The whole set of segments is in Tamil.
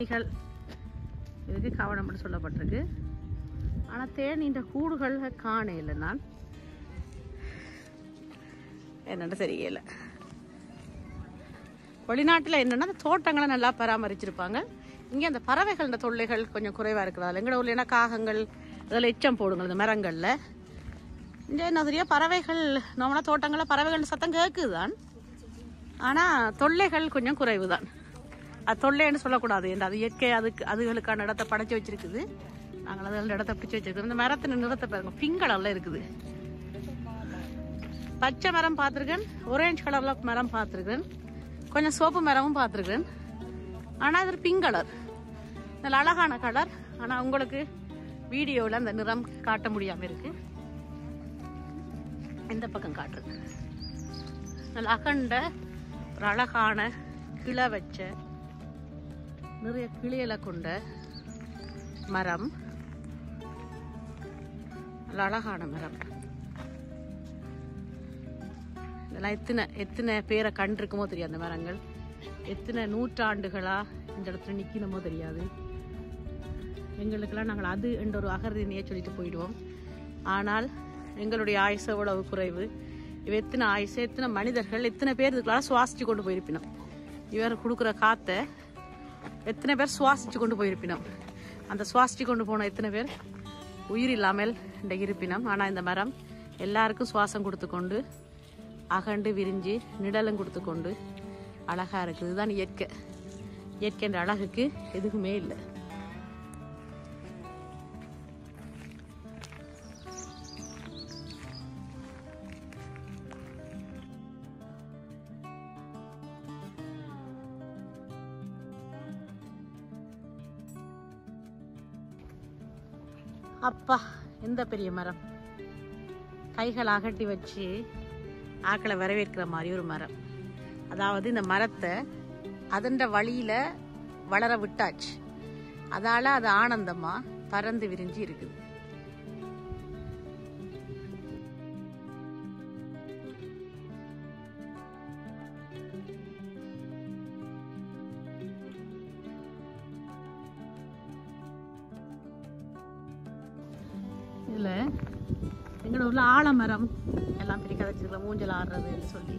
இதுக்கு கவனம் சொல்லப்பட்டிருக்கு. ஆனால் தேனீண்ட கூடுகள் காண இல்லை. நான் என்னென்னு தெரியல. வெளிநாட்டில் என்னென்னா அந்த தோட்டங்களை நல்லா பராமரிச்சிருப்பாங்க. இங்கே அந்த பறவைகள் தொல்லைகள் கொஞ்சம் குறைவாக இருக்கிறதால எங்களோட ஊர்ல காகங்கள் அதில் எச்சம் போடுங்க இந்த மரங்களில். இங்கே என்ன தெரியா பறவைகள் நம்மளா தோட்டங்களில் பறவைகள் சத்தம் கேட்குது தான். ஆனால் தொல்லைகள் கொஞ்சம் குறைவு தான். அது தொல்லைன்னு சொல்லக்கூடாது. அது இயற்கை அதுகளுக்கான இடத்தை படைச்சி வச்சிருக்குது. நாங்கள் அதில் இடத்த பிடிச்சி வச்சிருக்கோம். இந்த மரத்தின் நிறத்தை பாருங்க, பிங்க் கலர்ல இருக்குது. பச்சை மரம் பார்த்துருக்கேன், ஒரேஞ்ச் கலர்ல மரம் பார்த்துருக்கேன், கொஞ்சம் சோப்பு மரமும் பார்த்துருக்கேன். ஆனால் அது பிங்க் கலர், நல்ல அழகான கலர். ஆனால் உங்களுக்கு வீடியோவில் அந்த நிறம் காட்ட முடியாமல் இருக்கு. இந்த பக்கம் காட்டுறது நல்ல அகண்ட ஒரு அழகான கிளை வச்ச நிறைய கிளையில கொண்ட மரம். நல்ல அழகான மரம். இதெல்லாம் எத்தனை பேரை கண்டிருக்குமோ தெரியாது. அந்த மரங்கள் எத்தனை நூற்றாண்டுகளா இந்த இடத்துல நிக்கணுமோ தெரியாது. எங்களுக்கெல்லாம் நாங்கள் அது என்ற ஒரு அகர்தினையே சொல்லிட்டு போயிடுவோம். ஆனால் எங்களுடைய ஆயுசு எவ்வளவு குறைவு. இவ எத்தனை ஆயுசு, எத்தனை மனிதர்கள், எத்தனை பேர் இதுக்கெல்லாம் சுவாசிச்சு கொண்டு போயிருப்பினோம். இவர் கொடுக்குற காற்றை எத்தனை பேர் சுவாசிச்சு கொண்டு போயிருப்பினோம். அந்த சுவாசிச்சு கொண்டு போன எத்தனை பேர் உயிர் இல்லாமல் இந்த இருப்பினம். ஆனால் இந்த மரம் எல்லாருக்கும் சுவாசம் கொடுத்து கொண்டு அகண்டு விரிஞ்சு நிழலும் கொடுத்து கொண்டு அழகா இருக்குது. இதுதான் இயற்கை. இயற்கை என்ற அழகுக்கு எதுவுமே இல்லை. அப்பா எந்த பெரிய மரம். கைகள் அகட்டி வச்சு ஆக்களை வரவேற்கிற மாதிரி ஒரு மரம். அதாவது இந்த மரத்தை அதண்ட வழியில வளர விட்டாச்சு. அதால அது ஆனந்தமா பறந்து விரிஞ்சு இருக்குது. இதுல எங்களோட ஊர்ல ஆலமரம் எல்லாம் பெரிய கதைச்சிருக்கல மூஞ்சல் ஆடுறதுன்னு சொல்லி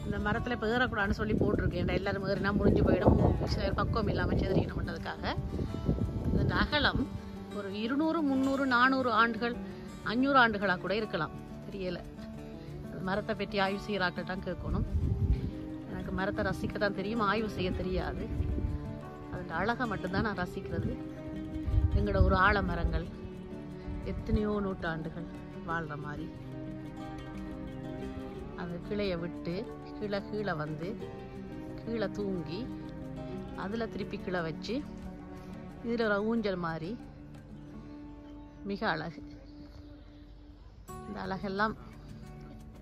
இந்த மரத்துல இப்போ ஏறக்கூடாதுன்னு சொல்லி போட்டிருக்கேன். எல்லாரும் ஏறினா முடிஞ்சு போயிடும், பக்குவம் இல்லாமல் செதுறிக்கணும்ன்றதுக்காக. இந்த அகலம் ஒரு 200, 300, 400 ஆண்டுகள், 500 ஆண்டுகளாக கூட இருக்கலாம், தெரியல. மரத்தை பற்றி ஆய்வு செய்கிறாக்கள் தான் கேட்கணும். எனக்கு மரத்தை ரசிக்க தான் தெரியும், ஆய்வு செய்ய தெரியாது. அதோட அழகை மட்டும்தான் நான் ரசிக்கிறது. எங்களோட ஒரு ஆலமரங்கள் எத்தனையோ நூற்றாண்டுகள் வாழ்கிற மாதிரி. அந்த கிளையை விட்டு கீழே வந்து கீழே தூங்கி அதில் திருப்பி கிளை வச்சு இதில் ஒரு ஊஞ்சல் மாதிரி மிக அழகு. இந்த அழகெல்லாம்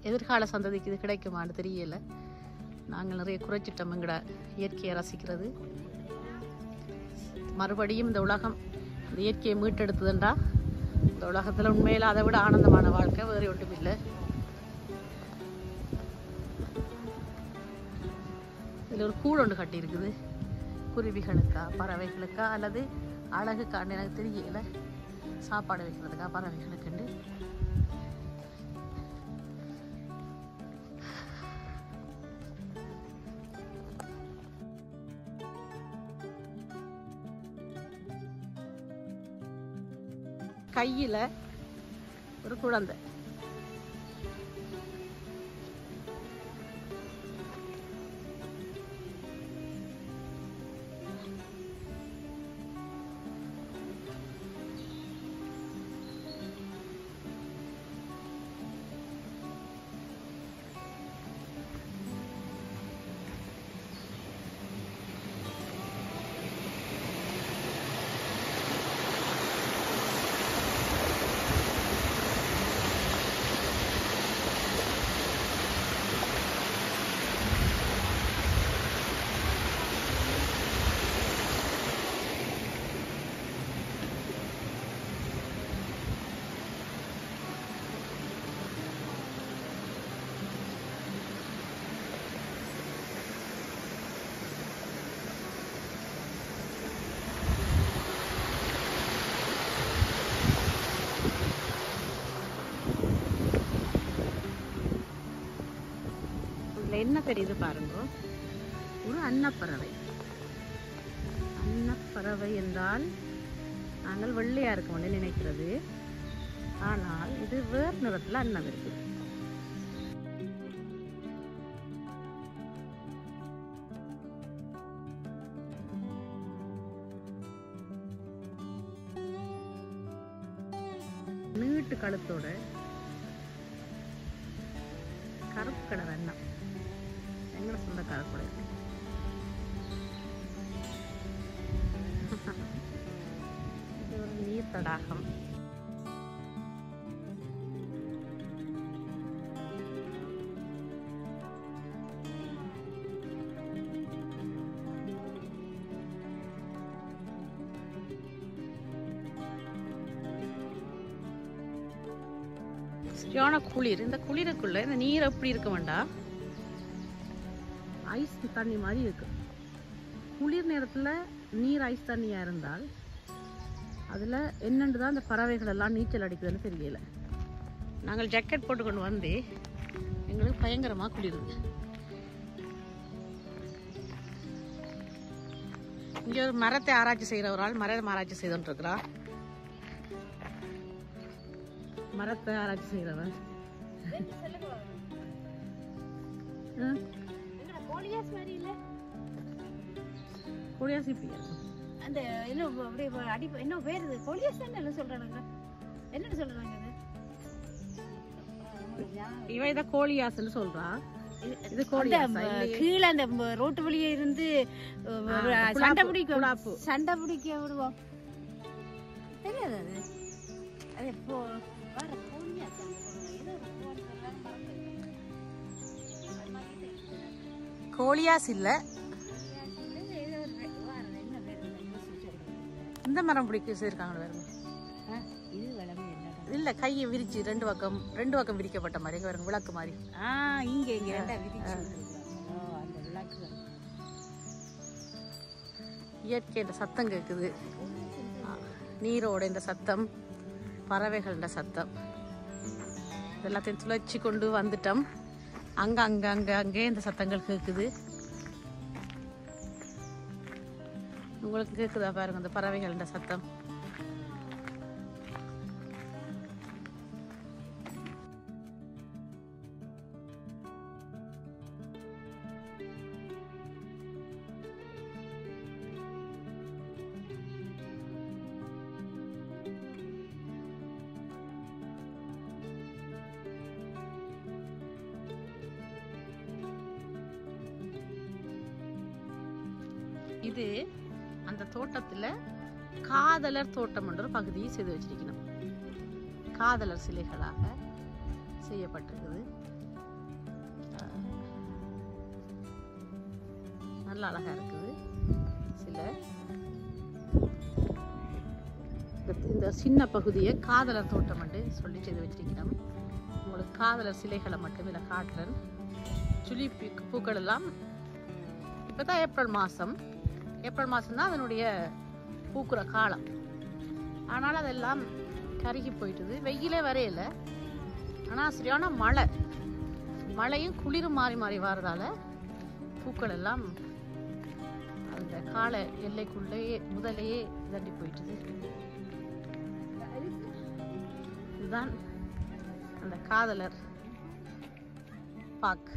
எதிர்கால சந்ததிக்கு இது கிடைக்குமான்னு தெரியலை. நாங்கள் நிறைய குறைச்சிட்டோம் எங்களோட இயற்கையை ரசிக்கிறது. மறுபடியும் இந்த உலகம் இந்த இயற்கையை மீட்டெடுத்ததுண்டா இந்த உலகத்தில் உண்மையில் அதை விட ஆனந்தமான வாழ்க்கை வேறு ஒன்றும் இல்லை. இதில் ஒரு கூடு ஒன்று கட்டி இருக்குது. குருவிகளுக்கா பறவைகளுக்கா அல்லது அழகுக்கான்னு எனக்கு தெரியல. சாப்பாடு வைக்கிறதுக்கா பறவைகளுக்குண்டு. கையில் ஒரு குழந்தை. இதில் என்ன தெரியுது பாருங்க, ஒரு அன்னப்பறவை. அன்னப்பறவை என்றால் நாங்கள் வெள்ளையா இருக்கோம்னு நினைக்கிறது, ஆனால் இது வேறு நிறத்தில் அன்னம் இருக்கு. நீட்டு கழுத்தோட கருப்பு கலர் அன்னம் எங்கட சொந்தக்கார கூட இருக்கு. இது ஒரு நீர் தடாகம். சரியான குளிர். இந்த குளிருக்குள்ள இந்த நீர் எப்படி இருக்க வேண்டாம், ஐஸ் தண்ணி மாதிரி இருக்கு. குளிர் நேரத்தில் நீர் ஐஸ் தண்ணியாக இருந்தால் அதில் என்னென்று தான் இந்த பறவைகள் எல்லாம் நீச்சல் அடிக்குதுன்னு தெரியல. நாங்கள் ஜாக்கெட் போட்டு கொண்டு வந்து எங்களுக்கு பயங்கரமாக குளிருது. இங்கே ஒரு மரத்தை ஆராய்ச்சி செய்கிற ஒரு ஆள் மரம் ஆராய்ச்சி செய்துட்டு இருக்கிறா. மரத்தை ஆராய்ச்சி செய்கிறவன் அந்த என்ன பேர் கோலியாஸ் என்ன சொல்றாங்க, என்னன்னு சொல்றாங்க இவ இத கோலியாஸ்னு சொல்றா. இது கீழே அந்த ரோட்டு வழியே இருந்து சண்டை பிடிக்க விடுவோம் தெரியாது. அது எப்போ கோலியாஸ் இல்ல, இந்த மரம் பிடிக்க செய்யிருக்காங்க பாருங்க. இல்ல கையை விரிச்சு ரெண்டு பக்கம் விரிக்கப்பட்ட மாதிரி பாருங்க, விளக்கு மாதிரி. இங்க இயற்கை இந்த சத்தம் கேக்குது, நீரோட இந்த சத்தம், பறவைகளோட சத்தம், எல்லாத்தையும் துளைச்சி கொண்டு வந்துட்டோம். அங்கே இந்த சத்தங்கள் கேக்குது. உங்களுக்கு கேக்குதா பாருங்க இந்த பறவைகளோட சத்தம். இது அந்த தோட்டத்துல காதலர் தோட்டம் என்ற ஒரு பகுதியை செய்து வச்சிருக்கணும். காதலர் சிலைகளாக செய்யப்பட்டிருக்குது. நல்ல அழகா இருக்குது. சில இந்த சின்ன பகுதியை காதலர் தோட்டம் என்று சொல்லி செய்து வச்சிருக்கணும். உங்களுக்கு காதலர் சிலைகளை மட்டும் இதில் காட்டுறேன். சுழி பூக்கள் எல்லாம் இப்போதான் ஏப்ரல் மாதம் தான் அதனுடைய பூக்குற காலம். ஆனால் அதெல்லாம் கருகி போயிட்டுது, வெயிலே வரையில. ஆனால் சரியான மழையும் குளிரும் மாறி மாறி வர்றதால பூக்கள் எல்லாம் அந்த கால எல்லைக்குள்ளேயே முதலையே தண்டி போயிட்டுது. இதுதான் அந்த காதலர் park.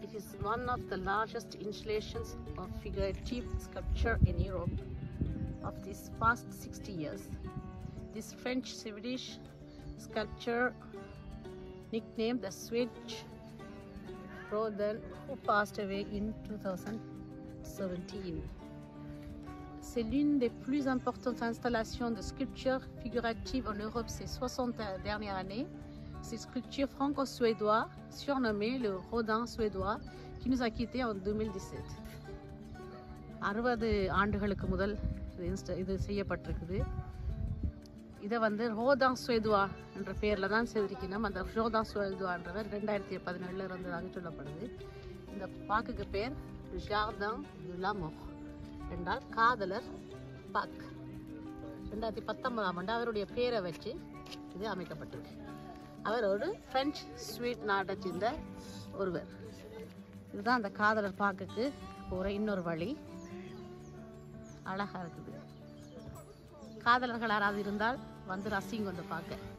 It is one of the largest installations of figurative sculpture in Europe of these past 60 years. This French Swedish sculptor, nicknamed the Swedish Rodin, who passed away in 2017. C'est l'une des plus importantes installations de sculpture figurative en Europe ces 60 dernières années. Ces sculptures franco-suédois surnommé le Rodin suédois qui nous a quittés en 2017. 60 ஆண்டுகளுக்கு முதல் இது செய்யப்பட்டிருக்குது. இதை வந்து ரோதான் சுவேதுவா என்ற பெயரில் தான் செய்திருக்கணும். அந்த ரோதான் சுவேதுவான்றவர் 2017 இருந்ததாக சொல்லப்படுது. இந்த பார்க்குக்கு பேர் ஜார்டன் டு l'amour என்றால் காதலர் பார்க். 2019ஆம் ஆண்டு அவருடைய பேரை வச்சு இது அமைக்கப்பட்டிருக்கு. அவர் ஒரு பிரெஞ்சு ஸ்வீட் நாட்டை சேர்ந்த ஒருவர். இதுதான் அந்த காதலர் பார்க்குக்கு போகிற இன்னொரு வழி. அழகாக இருக்குது. காதலர்கள் யாராவது இருந்தால் வந்து ரசிங்க. வந்து பார்க்க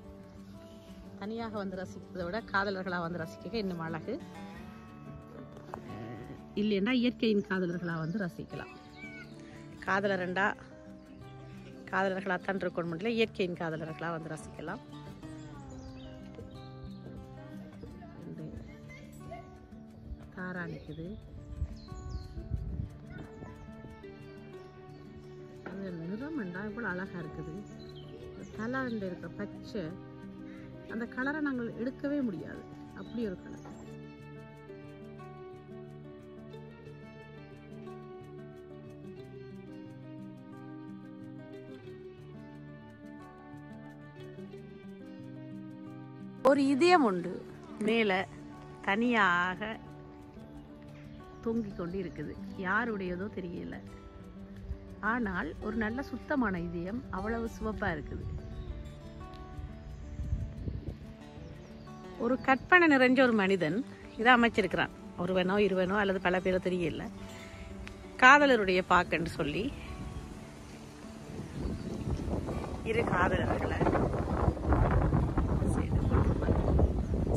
தனியாக வந்து ரசிக்கிறதை விட காதலர்களாக வந்து ரசிக்க இன்னும் அழகு. இல்லைன்னா இயற்கையின் காதலர்களாக வந்து ரசிக்கலாம். காதலர்ண்டா காதலர்களாக தான் இருக்கணும் முடியல, இயற்கையின் காதலர்களாக வந்து ரசிக்கலாம். தாரா நிற்குது. அது நிறம்ண்டா இவ்வளோ அழகாக இருக்குது. கலரில் இருக்கிற பச்சை அந்த கலரை நாங்கள் எடுக்கவே முடியாது. அப்படி ஒரு கலர். ஒரு இதயம் உண்டு மேலே தனியாக தொங்கிக் கொண்டு இருக்குது. யாருடையதோ தெரியல. ஆனால் ஒரு நல்ல சுத்தமான இதயம், அவ்வளவு சிவப்பா இருக்குது. ஒரு கற்பனை நிறைஞ்ச ஒரு மனிதன் இதை அமைச்சிருக்கிறான். ஒருவனோ இருவனோ அல்லது பல பேரோ தெரியல. காதலருடைய பாக்குன்னு சொல்லி இரு காதலர்களை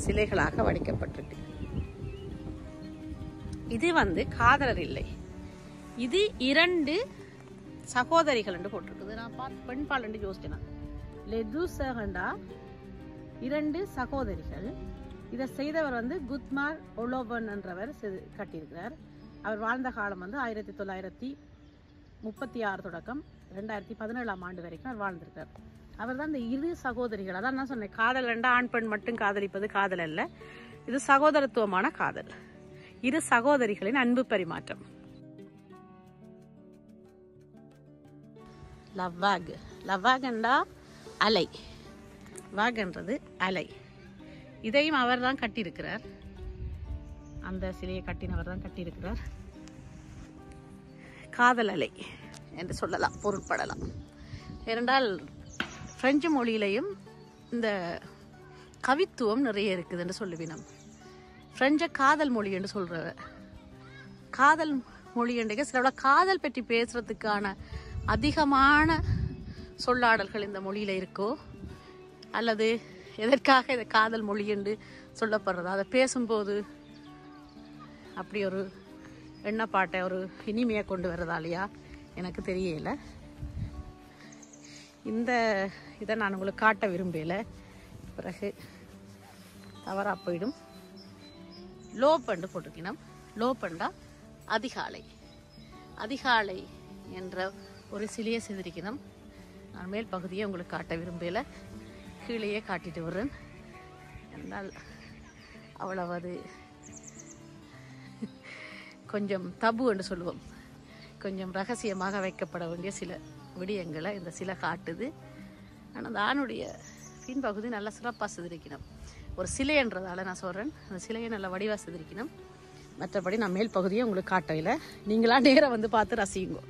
சிலைகளாக வடிக்கப்பட்டிருக்கு. இது வந்து காதலர் இல்லை, இது 2 சகோதரிகள் என்று போட்டிருக்குது. நான் பார்த்து பெண்பால் என்று யோசிச்சேன். லெதுசகண்டா 2 சகோதரிகள். இதை செய்தவர் வந்து குத்மார் ஒலோபன் என்றவர் கட்டியிருக்கிறார். அவர் வாழ்ந்த காலம் வந்து 1936 தொடக்கம் 2017ஆம் ஆண்டு வரைக்கும் அவர் வாழ்ந்திருக்கார். அவர் தான் இந்த 2 சகோதரிகள். அதான் நான் சொன்னேன், காதல் ரெண்டா ஆண் பெண் மட்டும் காதலிப்பது காதல் அல்ல, இது சகோதரத்துவமான காதல். 2 சகோதரிகளின் அன்பு பரிமாற்றம். லவ்வாக். லவ்வாகண்டா அலை. வாகன்றது அலை. இதையும் அவர் தான் கட்டியிருக்கிறார். அந்த சிலையை கட்டினவர் தான் கட்டியிருக்கிறார். காதல் அலை என்று சொல்லலாம், பொருட்படலாம். ஏனென்றால் பிரெஞ்சு மொழியிலையும் இந்த கவித்துவம் நிறைய இருக்குது என்று சொல்லுவினம். பிரெஞ்ச காதல் மொழி என்று சொல்ற காதல் மொழி என்று சில காதல் பற்றி பேசுறதுக்கான அதிகமான சொல்லாடல்கள் இந்த மொழியில இருக்கோ, அல்லது எதற்காக இந்த காதல் மொழி என்று சொல்லப்படுறதா, அதை பேசும்போது அப்படி ஒரு எண்ணப்பாட்டை ஒரு இனிமையை கொண்டு வர்றதாலையா எனக்கு தெரியல. இந்த இதை நான் உங்களுக்கு காட்ட விரும்பல, பிறகு தவறா போயிடும். லோப்பண்டு போட்டிருக்கணும். லோப்பண்டா அதிகாலை. அதிகாலை என்ற ஒரு சிலையை செய்திருக்கணும். நான் மேல் பகுதியை உங்களுக்கு காட்ட விரும்பல, கீழேயே காட்டிட்டு வர்றேன். என்றால் அவ்வளவு கொஞ்சம் தபு என்று சொல்லுவோம், கொஞ்சம் ரகசியமாக வைக்கப்பட வேண்டிய சில விடயங்களை இந்த சிலை காட்டுது. ஆனால் அந்த ஆணுடைய பின்பகுதி நல்லா சிறப்பாக சிதறிக்கணும். ஒரு சிலை என்றதால நான் சொல்கிறேன், அந்த சிலையை நல்லா வடிவாக சிதறிக்கணும். மற்றபடி நான் மேல் பகுதியை உங்களுக்கு காட்டவில்லை, நீங்களா நேராக வந்து பார்த்து ரசியுங்க.